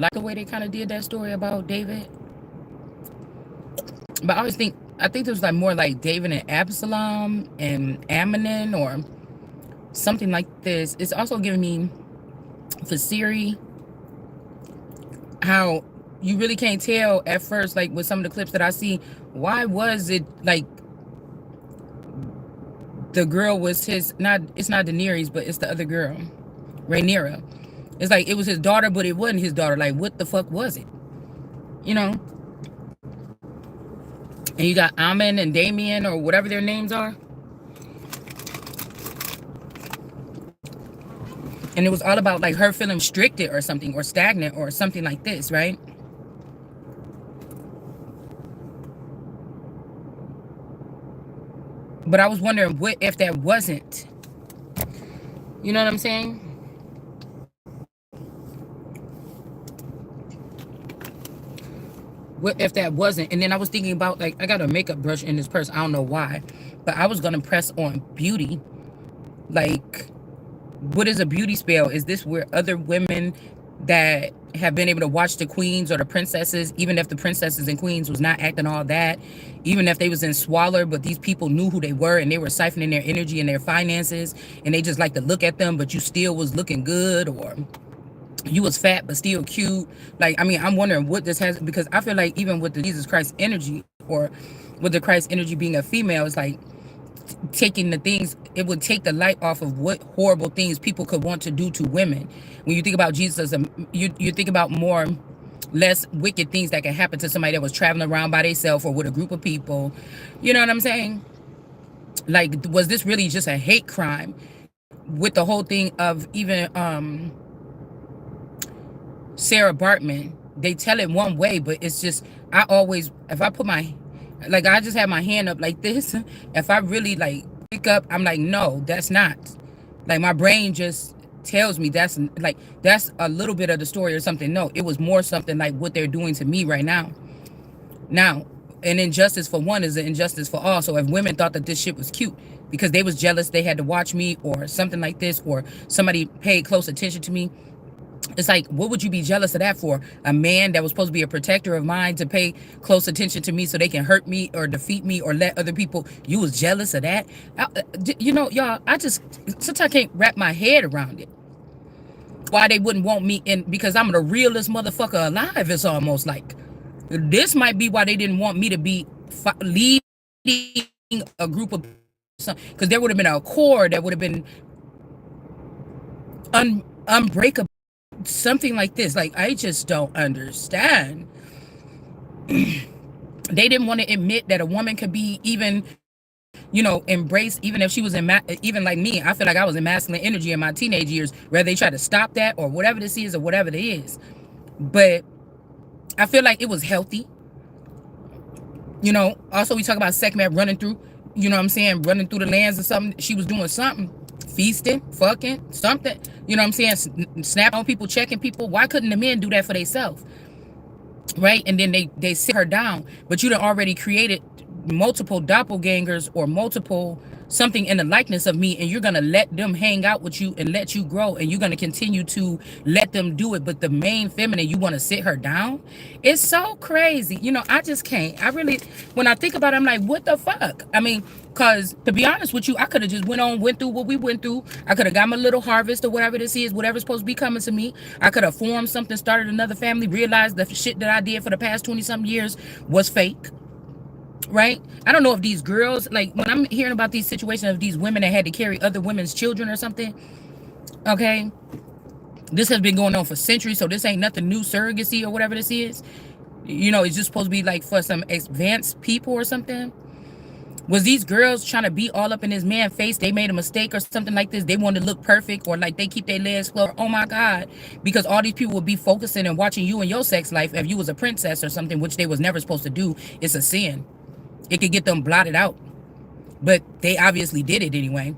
like the way they kind of did that story about David. But I think it was like more like David and Absalom and Amnon or something like this. It's also giving me for Siri how you really can't tell at first, like with some of the clips that I see, why was it like the girl was his, not, it's not Daenerys, but it's the other girl, Rhaenyra. It's like it was his daughter, but it wasn't his daughter. Like, what the fuck was it? You know? And you got Ammon and Damien or whatever their names are. And it was all about like her feeling restricted or something, or stagnant or something like this, right? But I was wondering what if that wasn't. You know what I'm saying? What if that wasn't? And then I was thinking about, like, I got a makeup brush in this purse. I don't know why. But I was going to press on beauty. Like, what is a beauty spell? Is this where other women that have been able to watch the queens or the princesses, even if the princesses and queens was not acting all that, even if they was in squalor, but these people knew who they were and they were siphoning their energy and their finances, and they just like to look at them, but you still was looking good, or you was fat but still cute. Like, I mean, I'm wondering what this has, because I feel like even with the Jesus Christ energy, or with the Christ energy being a female, it's like taking the things, it would take the light off of what horrible things people could want to do to women. When you think about Jesus, you think about more less wicked things that can happen to somebody that was traveling around by themselves or with a group of people. You know what I'm saying? Like, was this really just a hate crime? With the whole thing of even Sarah Bartman, they tell it one way, but it's just, I always, if I put my, like, I just have my hand up like this, if I really like pick up, I'm like, no, that's not. Like, my brain just tells me that's like, that's a little bit of the story or something. No, it was more something like what they're doing to me right now. Now, an injustice for one is an injustice for all. So if women thought that this shit was cute because they was jealous, they had to watch me or something like this, or somebody paid close attention to me, it's like, what would you be jealous of that for? A man that was supposed to be a protector of mine to pay close attention to me so they can hurt me or defeat me or let other people, you was jealous of that? You know, y'all, I just, sometimes I can't wrap my head around it. Why they wouldn't want me in, because I'm the realest motherfucker alive, it's almost like. This might be why they didn't want me to be leading a group of, because there would have been a core that would have been unbreakable. Something like this. Like, I just don't understand. They didn't want to admit that a woman could be even, you know, embraced, even if she was in, even like me. I feel like I was in masculine energy in my teenage years, whether they try to stop that or whatever this is or whatever it is. But I feel like it was healthy. You know, also we talk about Sekhmet running through, you know what I'm saying, running through the lands or something. She was doing something, feasting, fucking, something. You know what I'm saying? Snapping on people, checking people. Why couldn't the men do that for themselves? Right? And then they sit her down. But you done already created multiple doppelgangers or multiple something in the likeness of me, and you're going to let them hang out with you and let you grow, and you're going to continue to let them do it. But the main feminine, you want to sit her down? It's so crazy. You know, I just can't. I really, when I think about it, I'm like, what the fuck? I mean, because to be honest with you, I could have just went through what we went through. I could have got my little harvest or whatever this is, whatever's supposed to be coming to me. I could have formed something, started another family, realized the shit that I did for the past 20-something years was fake. Right? I don't know if these girls, like, when I'm hearing about these situations of these women that had to carry other women's children or something, okay, this has been going on for centuries, so this ain't nothing new, surrogacy or whatever this is. You know, it's just supposed to be like for some advanced people or something. Was these girls trying to be all up in this man's face? They made a mistake or something like this. They wanted to look perfect, or like they keep their legs closed. Oh my God. Because all these people would be focusing and watching you and your sex life if you was a princess or something, which they was never supposed to do. It's a sin. It could get them blotted out. But they obviously did it anyway.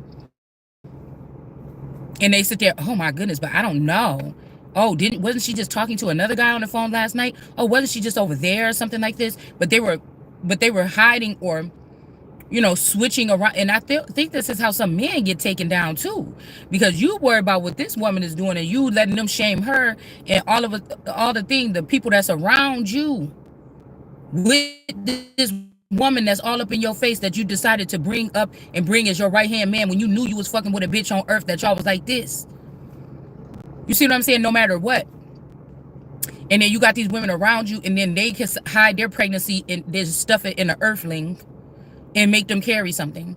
And they sit there, oh my goodness, but I don't know. Oh, wasn't she just talking to another guy on the phone last night? Oh, wasn't she just over there or something like this? But they were hiding, or switching around. And I think this is how some men get taken down too, because you worry about what this woman is doing and you letting them shame her and all the things, the people that's around you with this woman that's all up in your face that you decided to bring up and bring as your right hand man when you knew you was fucking with a bitch on earth that y'all was like this. You see what I'm saying? No matter what. And then you got these women around you, and then they can hide their pregnancy and they stuff it in an earthling and make them carry something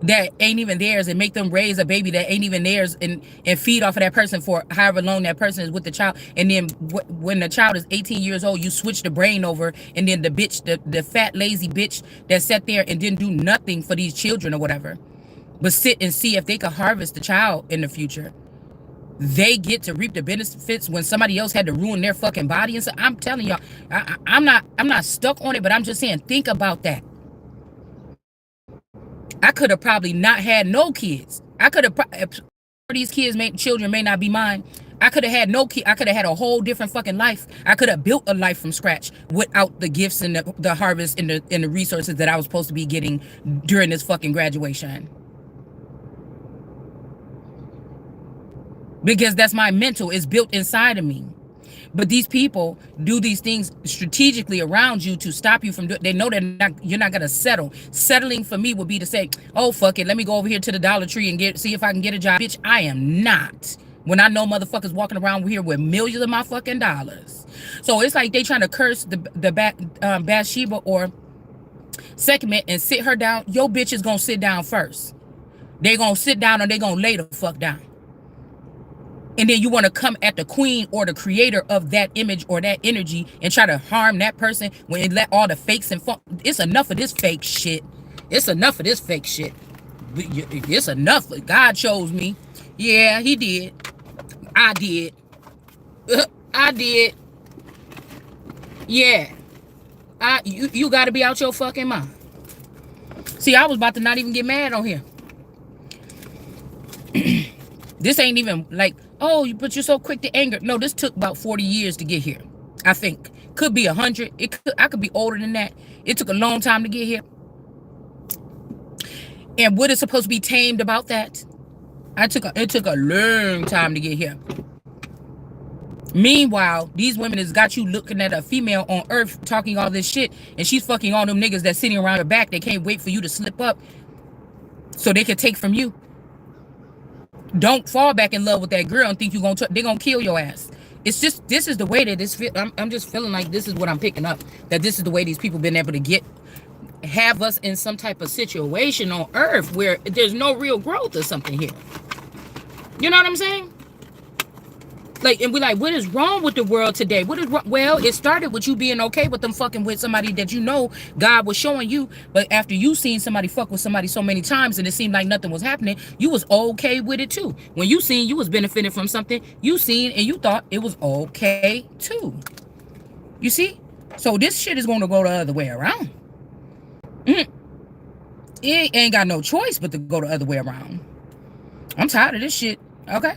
that ain't even theirs, and make them raise a baby that ain't even theirs, and feed off of that person for however long that person is with the child. And then when the child is 18 years old, you switch the brain over, and then the bitch, the fat lazy bitch that sat there and didn't do nothing for these children or whatever, but sit and see if they could harvest the child in the future, they get to reap the benefits when somebody else had to ruin their fucking body. And so I'm telling y'all, I'm not stuck on it, but I'm just saying, think about that. I could have probably not had no kids. I could have, these children may not be mine. I could have had no kid. I could have had a whole different fucking life. I could have built a life from scratch without the gifts and the harvest and the resources that I was supposed to be getting during this fucking graduation. Because that's my mental. It's built inside of me. But these people do these things strategically around you to stop you from doing. They know you're not gonna settle. Settling for me would be to say, oh fuck it, let me go over here to the Dollar Tree and see if I can get a job. Bitch, I am not. When I know motherfuckers walking around here with millions of my fucking dollars. So it's like they trying to curse the Bathsheba or segment and sit her down. Your bitch is gonna sit down first. They gonna sit down or they gonna lay the fuck down. And then you want to come at the queen or the creator of that image or that energy and try to harm that person when it let all the fakes and it's enough of this fake shit. It's enough of this fake shit. It's enough. God chose me. Yeah, he did. I did. I did. Yeah. You got to be out your fucking mind. See, I was about to not even get mad on here. This ain't even like, oh, but you're so quick to anger. No, this took about 40 years to get here. I think. Could be 100. I could be older than that. It took a long time to get here. And what is supposed to be tamed about that? It took a long time to get here. Meanwhile, these women has got you looking at a female on earth talking all this shit, and she's fucking all them niggas that's sitting around her back. They can't wait for you to slip up so they can take from you. Don't fall back in love with that girl and think they're gonna kill your ass. It's just, this is the way that this I'm just feeling like this is what I'm picking up, that this is the way these people been able to have us in some type of situation on earth where there's no real growth or something here. You know what I'm saying? Like, and we're like, what is wrong with the world today? What is wrong? Well, it started with you being okay with them fucking with somebody that you know God was showing you. But after you seen somebody fuck with somebody so many times and it seemed like nothing was happening, you was okay with it too. When you seen you was benefiting from something, you seen and you thought it was okay too. You see? So this shit is going to go the other way around. It ain't got no choice but to go the other way around. I'm tired of this shit. Okay?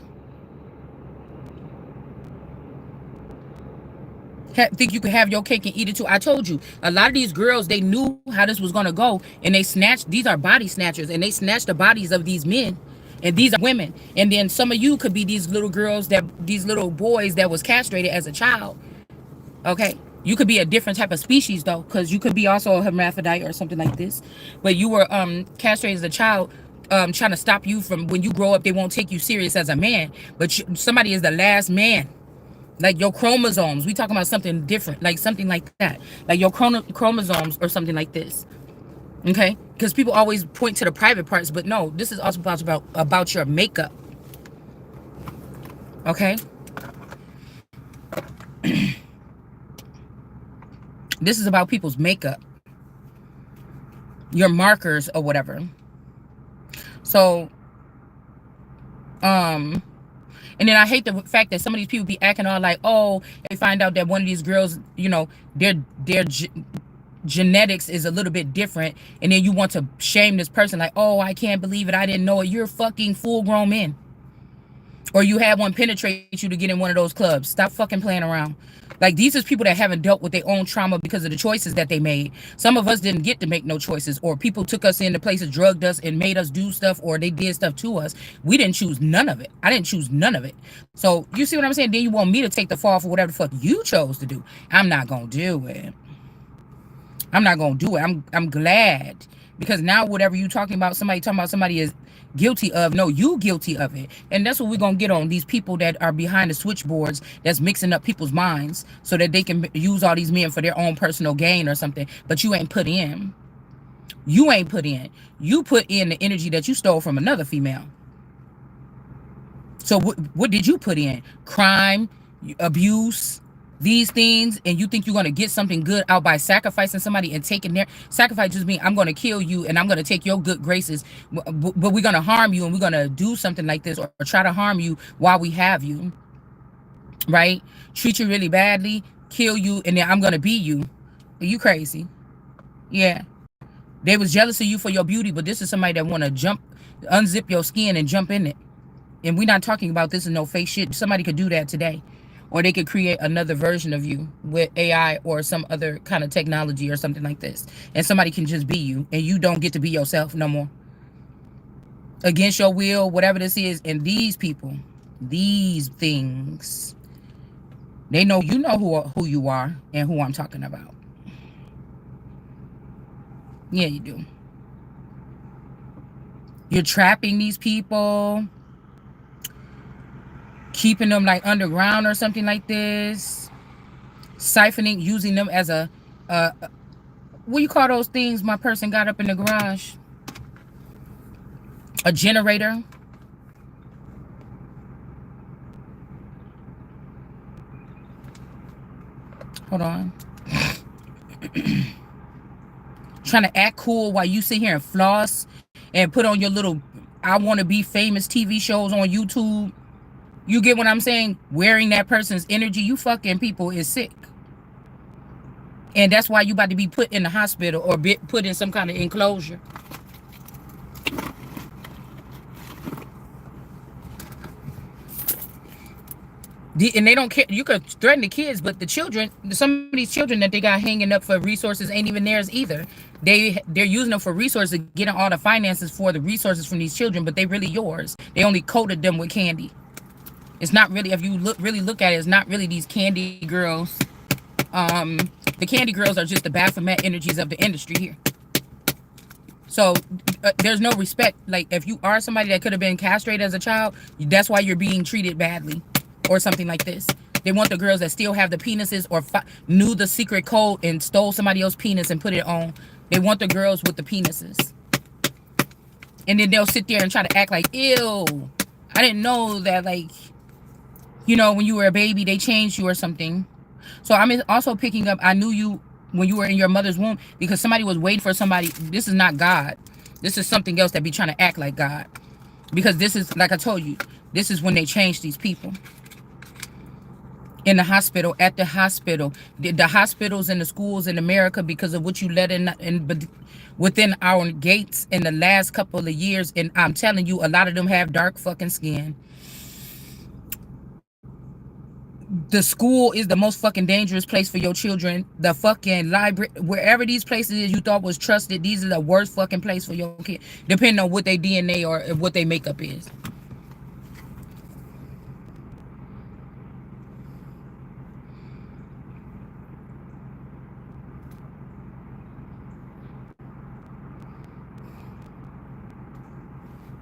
Think you could have your cake and eat it too. I told you, a lot of these girls, they knew how this was going to go, and they snatched, these are body snatchers, and they snatched the bodies of these men, and these are women. And then some of you could be these little girls, these little boys that was castrated as a child. Okay, you could be a different type of species though, because you could be also a hermaphrodite or something like this, but you were castrated as a child, trying to stop you from, when you grow up, they won't take you serious as a man, but somebody is the last man. Like your chromosomes, we talking about something different, like something like that, like your chromosomes or something like this. Okay, because people always point to the private parts, but no, this is also about your makeup. Okay. This is about people's makeup, your markers or whatever. So and then I hate the fact that some of these people be acting all like, oh, they find out that one of these girls, you know, their genetics is a little bit different, and then you want to shame this person like, oh, I can't believe it, I didn't know it. You're fucking full grown men. or you had one penetrate you to get in one of those clubs. Stop fucking playing around. Like, these is people that haven't dealt with their own trauma because of the choices that they made. Some of us didn't get to make no choices, or people took us into places, drugged us, and made us do stuff, or they did stuff to us. We didn't choose none of it. I didn't choose none of it. So you see what I'm saying? Then you want me to take the fall for whatever the fuck you chose to do. I'm not gonna do it. I'm not gonna do it. I'm glad, because now whatever you talking about, somebody talking about somebody is guilty of, no, you guilty of it. And that's what we're gonna get on these people that are behind the switchboards, that's mixing up people's minds so that they can use all these men for their own personal gain or something. But you ain't put in. You ain't put in. You put in the energy that you stole from another female. So what did you put in? Crime, abuse, these things, and you think you're going to get something good out by sacrificing somebody and taking their sacrifice? Just mean I'm going to kill you and I'm going to take your good graces, but we're going to harm you, and we're going to do something like this, or try to harm you while we have you, right? Treat you really badly, kill you, and then I'm going to be you. Are you crazy? Yeah. They was jealous of you for your beauty, but this is somebody that want to unzip your skin and jump in it. And we're not talking about this in no fake shit. Somebody could do that today. Or they could create another version of you with AI or some other kind of technology or something like this. And somebody can just be you. And you don't get to be yourself no more. Against your will, whatever this is. And these people, these things, they know you know who you are and who I'm talking about. Yeah, you do. You're trapping these people, keeping them like underground or something like this, siphoning, using them as a what do you call those things my person got up in the garage? A generator. Hold on. Trying to act cool while you sit here and floss and put on your little I want to be famous TV shows on YouTube. You get what I'm saying? Wearing that person's energy, you fucking people is sick. And that's why you about to be put in the hospital or put in some kind of enclosure. And they don't care. You could threaten the kids, but the children, some of these children that they got hanging up for resources ain't even theirs either. They're using them for resources, getting all the finances for the resources from these children, but they really yours. They only coated them with candy. It's not really, if you really look at it, it's not really these candy girls. The candy girls are just the Baphomet energies of the industry here. So there's no respect. Like, if you are somebody that could have been castrated as a child, that's why you're being treated badly or something like this. They want the girls that still have the penises or knew the secret code and stole somebody else's penis and put it on. They want the girls with the penises. And then they'll sit there and try to act like, ew, I didn't know that, like, you know, when you were a baby, they changed you or something. So I'm also picking up, I knew you when you were in your mother's womb because somebody was waiting for somebody. This is not God. This is something else that be trying to act like God. Because this is, like I told you, this is when they change these people. In the hospital, at the hospital, the hospitals and the schools in America, because of what you let in within our gates in the last couple of years. And I'm telling you, a lot of them have dark fucking skin. The school is the most fucking dangerous place for your children. The fucking library, wherever these places is you thought was trusted, these are the worst fucking place for your kid, depending on what their DNA or what their makeup is.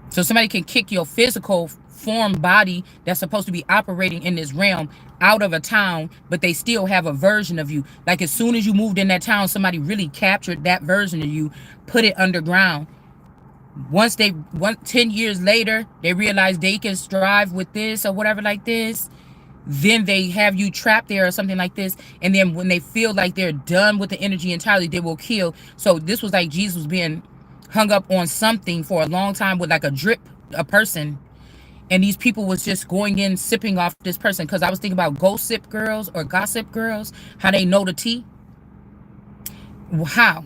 So somebody can kick your physical form body that's supposed to be operating in this realm out of a town, but they still have a version of you. Like, as soon as you moved in that town, somebody really captured that version of you, put it underground. 10 years later, they realize they can strive with this or whatever like this. Then they have you trapped there or something like this. And then when they feel like they're done with the energy entirely, they will kill. So this was like Jesus was being hung up on something for a long time with like a person. And these people was just going in, sipping off this person. Because I was thinking about gossip girls or gossip girls, how they know the tea. How?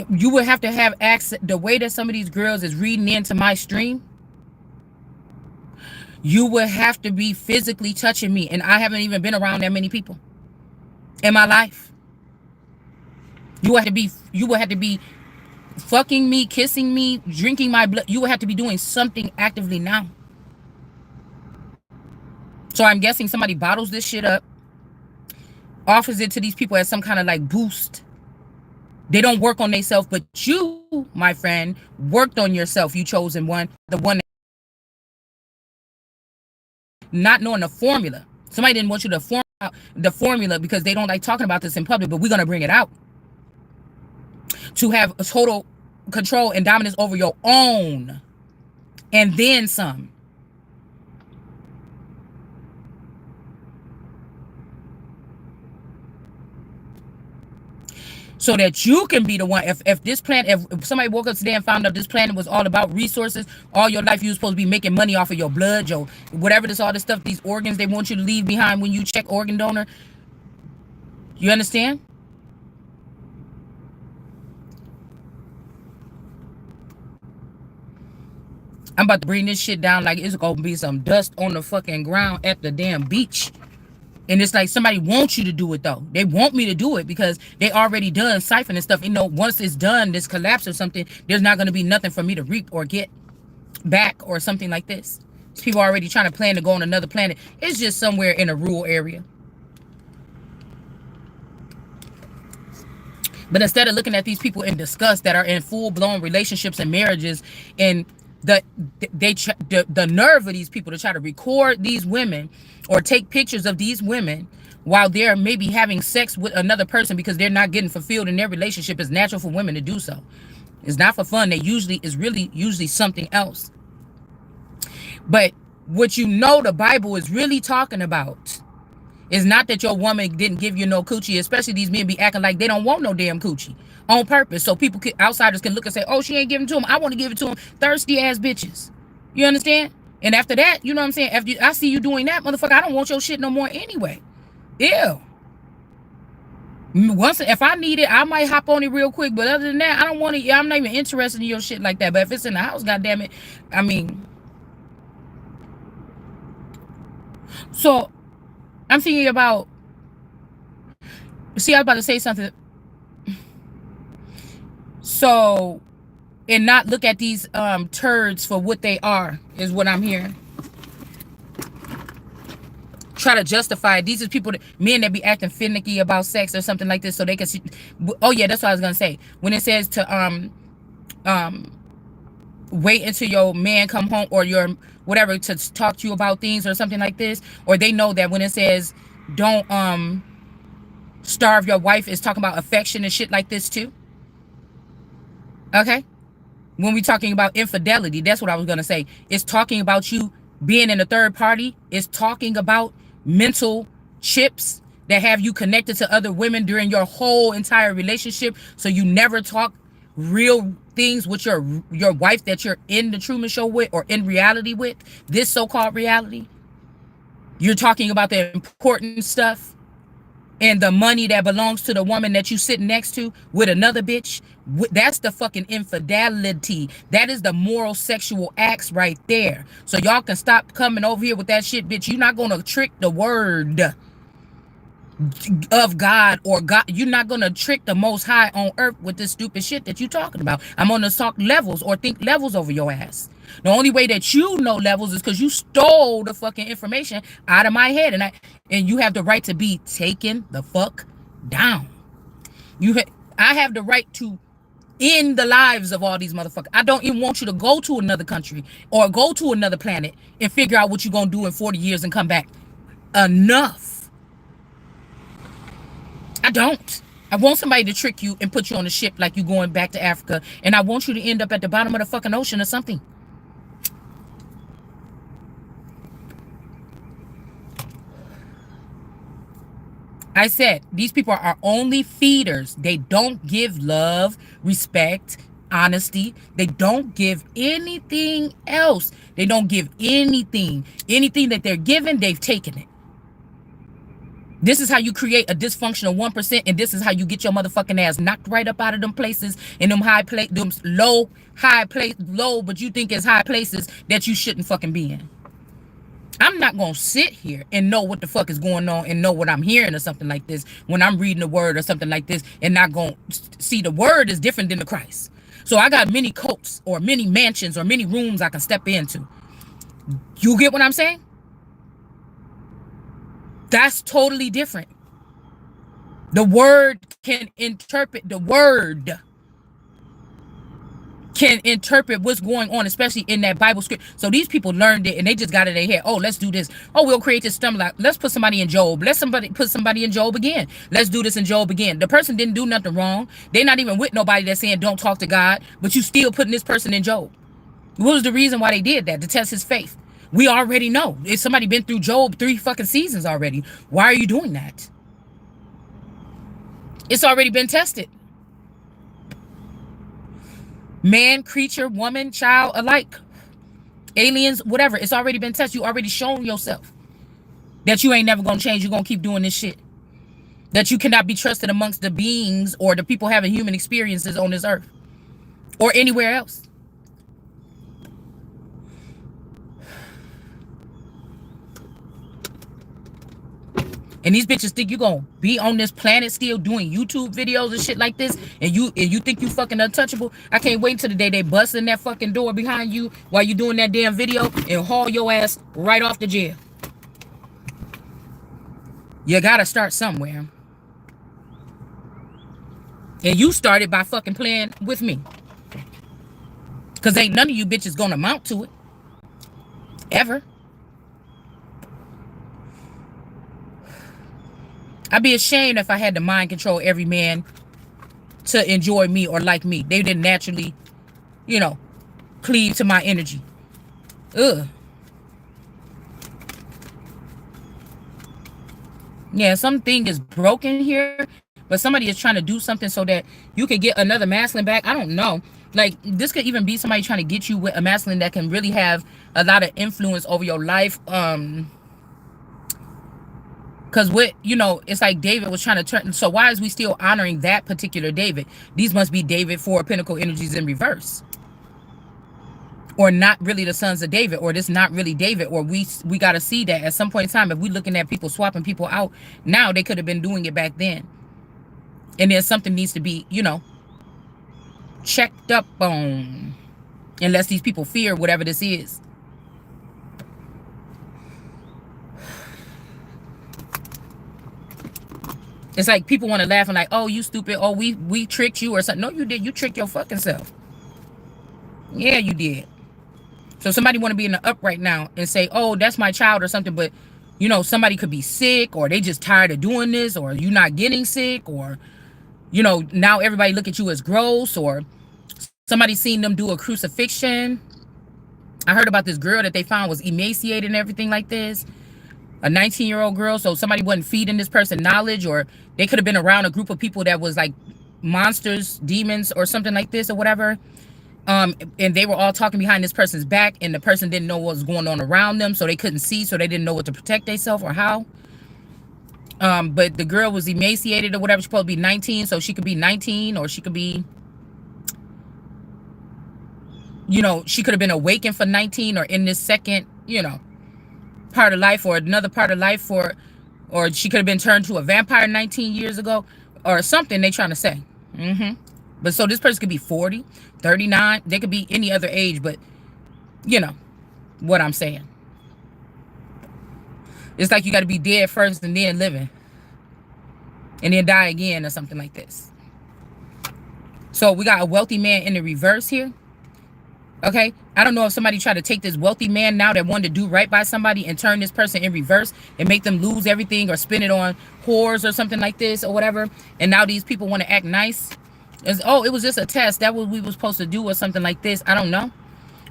You would have to have access. The way that some of these girls is reading into my stream, You would have to be physically touching me, and I haven't even been around that many people in my life. You would have to be fucking me, kissing me, drinking my blood. You would have to be doing something actively now. So I'm guessing somebody bottles this shit up, offers it to these people as some kind of like boost. They don't work on themselves, but you, my friend, worked on yourself. You chosen one, the one not knowing the formula. Somebody didn't want you to form out the formula because they don't like talking about this in public, but we're gonna bring it out. To have a total control and dominance over your own, and then some. So that you can be the one. If this planet, if somebody woke up today and found out this planet was all about resources, all your life you were supposed to be making money off of your blood, your whatever this all this stuff, these organs they want you to leave behind when you check organ donor. You understand? I'm about to bring this shit down like it's gonna be some dust on the fucking ground at the damn beach. And it's like somebody wants you to do it though. They want me to do it because they already done siphon and stuff. You know, once it's done, this collapse or something, there's not gonna be nothing for me to reap or get back or something like this. People are already trying to plan to go on another planet. It's just somewhere in a rural area. But instead of looking at these people in disgust that are in full-blown relationships and marriages, and the nerve of these people to try to record these women or take pictures of these women while they're maybe having sex with another person because they're not getting fulfilled in their relationship. It's natural for women to do so. It's not for fun. They usually is really usually something else. But what you know the Bible is really talking about is not that your woman didn't give you no coochie, especially these men be acting like they don't want no damn coochie on purpose. So people, outsiders can look and say, oh, she ain't giving to him. I want to give it to him. Thirsty ass bitches. You understand? And after that, you know what I'm saying? After I see you doing that, motherfucker, I don't want your shit no more anyway. Ew. Once, if I need it, I might hop on it real quick. But other than that, I don't want to. I'm not even interested in your shit like that. But if it's in the house, goddamn it, I mean. So I'm thinking about. See, I was about to say something. So, and not look at these turds for what they are is what I'm hearing. Try to justify it. These are people, men that be acting finicky about sex or something like this, so they can see. Oh yeah, that's what I was gonna say. When it says to wait until your man come home or your whatever to talk to you about things or something like this, or they know that when it says don't starve your wife, is talking about affection and shit like this too. Okay, when we talking about infidelity, that's what I was gonna say. It's talking about you being in a third party. It's talking about mental chips that have you connected to other women during your whole entire relationship, so you never talk real things with your wife that you're in the Truman Show with or in reality with, this so-called reality. You're talking about the important stuff and the money that belongs to the woman that you sitting next to with another bitch. That's the fucking infidelity. That is the moral sexual acts right there. So y'all can stop coming over here with that shit, bitch. You're not gonna trick the word of God, or God. You're not gonna trick the Most High on earth with this stupid shit that you talking about. I'm gonna talk levels or think levels over your ass. The only way that you know levels is because you stole the fucking information out of my head, and you have the right to be taken the fuck down. I have the right to end the lives of all these motherfuckers. I don't even want you to go to another country or go to another planet and figure out what you're gonna do in 40 years and come back. Enough. I don't. I want somebody to trick you and put you on a ship like you going back to Africa, and I want you to end up at the bottom of the fucking ocean or something. I said, these people are only feeders. They don't give love, respect, honesty. They don't give anything else. They don't give anything. Anything that they're given, they've taken it. This is how you create a dysfunctional 1%, and this is how you get your motherfucking ass knocked right up out of them places in them them low, but you think it's high places that you shouldn't fucking be in. I'm not going to sit here and know what the fuck is going on and know what I'm hearing or something like this when I'm reading the word or something like this, and not going to see the word is different than the Christ. So I got many coats or many mansions or many rooms I can step into. You get what I'm saying? That's totally different. The word can interpret, the word can interpret what's going on, especially in that Bible script. So these people learned it and they just got it in their head. Oh, let's do this. Oh, we'll create this stumbling. Let's put somebody in Job. Let's put somebody in Job again. Let's do this in Job again. The person didn't do nothing wrong. They're not even with nobody that's saying don't talk to God, but you still putting this person in Job. What was the reason why they did that? To test his faith. We already know. If somebody been through Job 3 fucking seasons already, why are you doing that? It's already been tested. Man, creature, woman, child alike. Aliens, whatever. It's already been tested. You already shown yourself that you ain't never gonna change. You're gonna keep doing this shit. That you cannot be trusted amongst the beings or the people having human experiences on this earth or anywhere else. And these bitches think you gonna be on this planet still doing YouTube videos and shit like this, and you think you fucking untouchable. I can't wait till the day they bust in that fucking door behind you while you doing that damn video and haul your ass right off to jail. You gotta start somewhere. And you started by fucking playing with me. Cause ain't none of you bitches gonna amount to it. Ever. I'd be ashamed if I had to mind control every man to enjoy me or like me. They didn't naturally, you know, cleave to my energy. Ugh. Yeah, something is broken here, but somebody is trying to do something so that you can get another masculine back. I don't know. Like, this could even be somebody trying to get you with a masculine that can really have a lot of influence over your life. Because what, you know, it's like David was trying to turn. So why is we still honoring that particular David? These must be David 4 Pinnacle energies in reverse. Or not really the sons of David, or this not really David, or we got to see that at some point in time, if we looking at people swapping people out now, they could have been doing it back then. And then something needs to be, you know, checked up on. Unless these people fear whatever this is. It's like people want to laugh and like, oh, you stupid. Oh, we tricked you or something. No, you did. You tricked your fucking self. Yeah, you did. So somebody want to be in the up right now and say, oh, that's my child or something. But, you know, somebody could be sick, or they just tired of doing this, or you not getting sick, or, you know, now everybody look at you as gross, or somebody seen them do a crucifixion. I heard about this girl that they found was emaciated and everything like this. A 19-year-old girl. So somebody wasn't feeding this person knowledge, or they could have been around a group of people that was like monsters, demons, or something like this or whatever. And they were all talking behind this person's back, and the person didn't know what was going on around them, so they couldn't see, so they didn't know what to protect themselves or how. But the girl was emaciated or whatever. She's supposed to be 19, so she could be 19, or she could be, you know, she could have been awakened for 19, or in this second, you know, part of life, or another part of life, or she could have been turned to a vampire 19 years ago, or something they trying to say. But so this person could be 40, 39. They could be any other age, but you know what I'm saying. It's like you got to be dead first and then living, and then die again or something like this. So we got a wealthy man in the reverse here. Okay, I don't know if somebody tried to take this wealthy man now that wanted to do right by somebody and turn this person in reverse and make them lose everything, or spend it on whores or something like this or whatever. And now these people want to act nice. Oh, it was just a test. That what we were supposed to do or something like this. I don't know.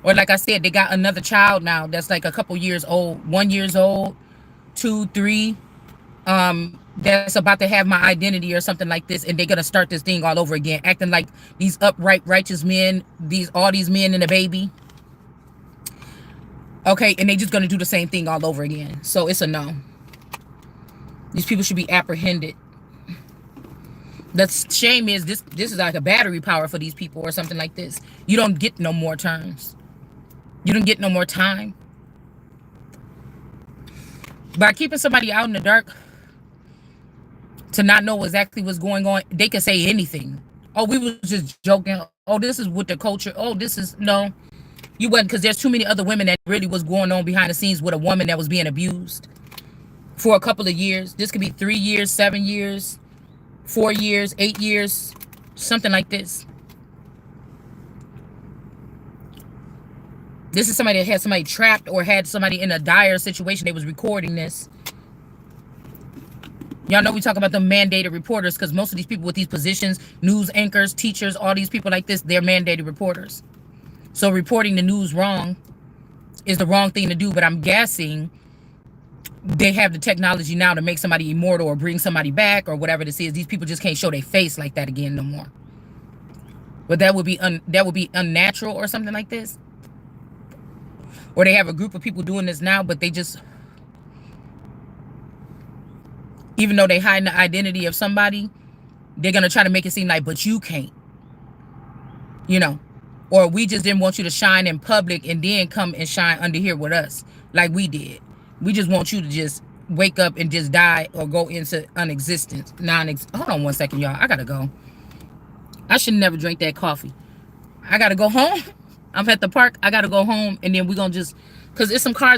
Or like I said, they got another child now that's like a couple years old, 1 year old, 2, 3. That's about to have my identity or something like this, and they're gonna start this thing all over again, acting like these upright, righteous men, all these men and a baby. Okay, and they just gonna do the same thing all over again. So it's a no. These people should be apprehended. The shame is this is like a battery power for these people or something like this. You don't get no more turns. You don't get no more time. By keeping somebody out in the dark to not know exactly what's going on, they can say anything. Oh, we was just joking. Oh, this is with the culture. Oh, this is no. You wasn't, because there's too many other women that really was going on behind the scenes with a woman that was being abused for a couple of years. This could be 3 years, 7 years, 4 years, 8 years, something like this. This is somebody that had somebody trapped or had somebody in a dire situation. They was recording this. Y'all know we talk about the mandated reporters, because most of these people with these positions, news anchors, teachers, all these people like this, they're mandated reporters. So reporting the news wrong is the wrong thing to do. But I'm guessing they have the technology now to make somebody immortal or bring somebody back or whatever this is. These people just can't show their face like that again no more. But that would be unnatural or something like this. Or they have a group of people doing this now, but they just, even though they hide the identity of somebody, they're going to try to make it seem like, but you can't, you know, or we just didn't want you to shine in public and then come and shine under here with us like we did. We just want you to just wake up and just die or go into unexistence. Hold on one second, y'all. I got to go. I should never drink that coffee. I got to go home. I'm at the park. I got to go home, and then we're going to just, because there's some cars